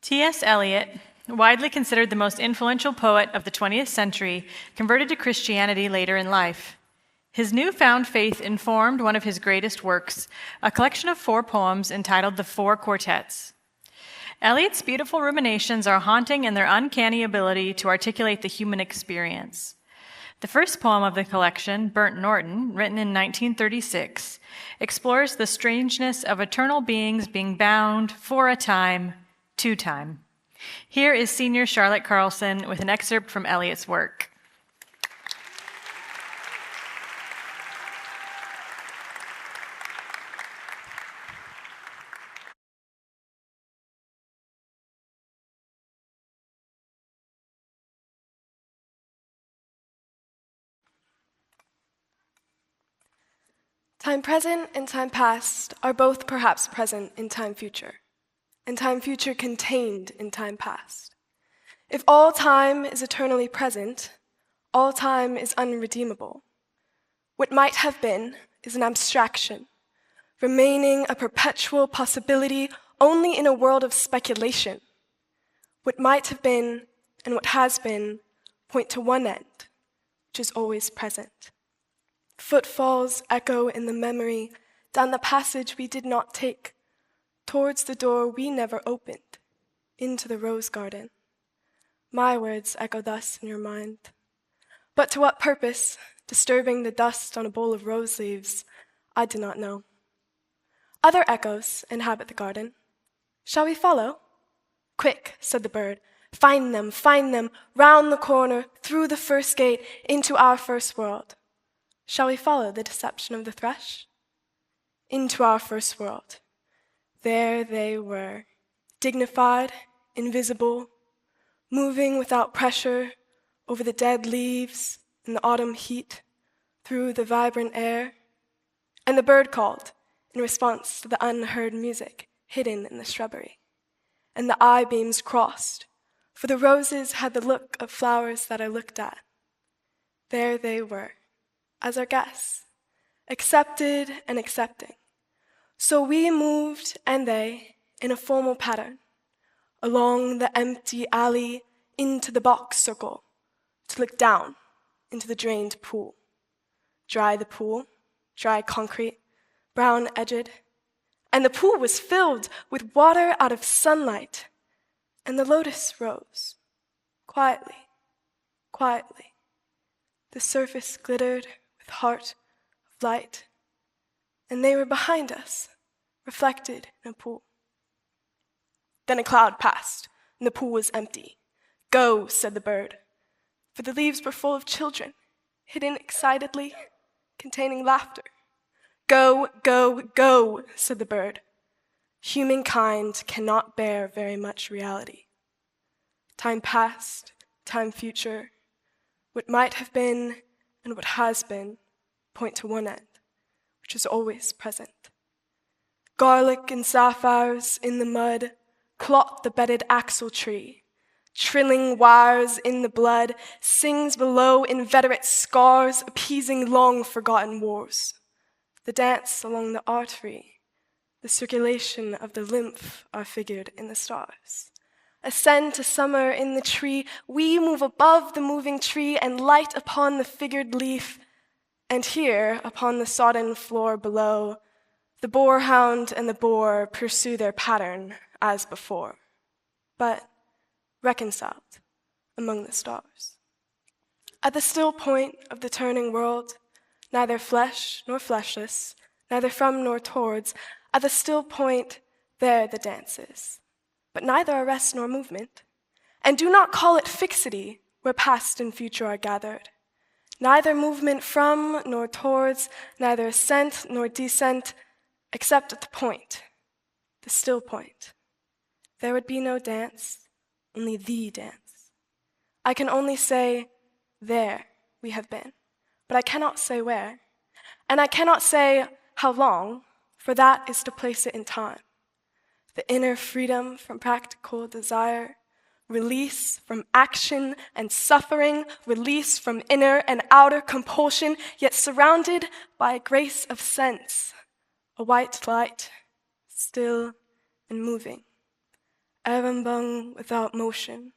T.S. Eliot, widely considered the most influential poet of the 20th century, converted to Christianity later in life. His newfound faith informed one of his greatest works, a collection of 4 poems entitled The Four Quartets. Eliot's beautiful ruminations are haunting in their uncanny ability to articulate the human experience. The first poem of the collection, Burnt Norton, written in 1936, explores the strangeness of eternal beings being bound for a time to time. Here is Senior Charlotte Carlson with an excerpt from Eliot's work. Time present and time past are both perhaps present in time future, and time future contained in time past. If all time is eternally present, all time is unredeemable. What might have been is an abstraction, remaining a perpetual possibility only in a world of speculation. What might have been and what has been point to one end, which is always present. Footfalls echo in the memory down the passage we did not take, towards the door we never opened, into the rose garden. My words echo thus in your mind. But to what purpose, disturbing the dust on a bowl of rose leaves, I do not know. Other echoes inhabit the garden. Shall we follow? Quick, said the bird. Find them, round the corner, through the first gate, into our first world. Shall we follow the deception of the thrush? Into our first world. There they were, dignified, invisible, moving without pressure over the dead leaves in the autumn heat, through the vibrant air. And the bird called in response to the unheard music hidden in the shrubbery. And the eye-beams crossed, for the roses had the look of flowers that I looked at. There they were, as our guests, accepted and accepting. So we moved, and they, in a formal pattern, along the empty alley into the box circle, to look down into the drained pool. Dry the pool, dry concrete, brown-edged, and the pool was filled with water out of sunlight, and the lotus rose, quietly, quietly. The surface glittered with heart of light, and they were behind us, reflected in a pool. Then a cloud passed, and the pool was empty. Go, said the bird, for the leaves were full of children, hidden excitedly, containing laughter. Go, go, go, said the bird. Humankind cannot bear very much reality. Time past, time future, what might have been and what has been point to one end, which is always present. Garlic and sapphires in the mud clot the bedded axle tree. Trilling wires in the blood sings below inveterate scars appeasing long-forgotten wars. The dance along the artery, the circulation of the lymph are figured in the stars. Ascend to summer in the tree, we move above the moving tree and light upon the figured leaf, and here, upon the sodden floor below, the boarhound and the boar pursue their pattern as before, but reconciled among the stars. At the still point of the turning world, neither flesh nor fleshless, neither from nor towards, at the still point there the dance is, but neither arrest nor movement. And do not call it fixity, where past and future are gathered. Neither movement from nor towards, neither ascent nor descent, except at the point, the still point. There would be no dance, only the dance. I can only say, there we have been, but I cannot say where. And I cannot say how long, for that is to place it in time. The inner freedom from practical desire, release from action and suffering, release from inner and outer compulsion, yet surrounded by a grace of sense, a white light, still and moving, Erembung without motion,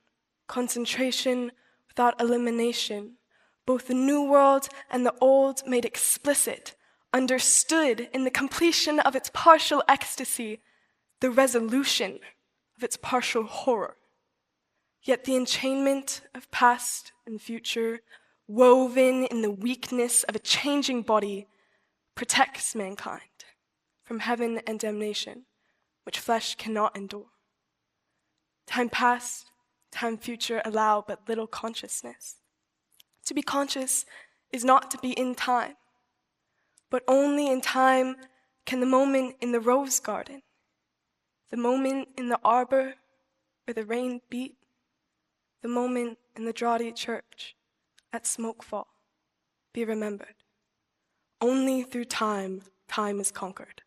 concentration without elimination, both the new world and the old made explicit, understood in the completion of its partial ecstasy, the resolution of its partial horror. Yet the enchainment of past and future, woven in the weakness of a changing body, protects mankind from heaven and damnation, which flesh cannot endure. Time past, time future allow but little consciousness. To be conscious is not to be in time, but only in time can the moment in the rose garden, the moment in the arbor where the rain beat, the moment in the draughty church at smokefall be remembered. Only through time, time is conquered.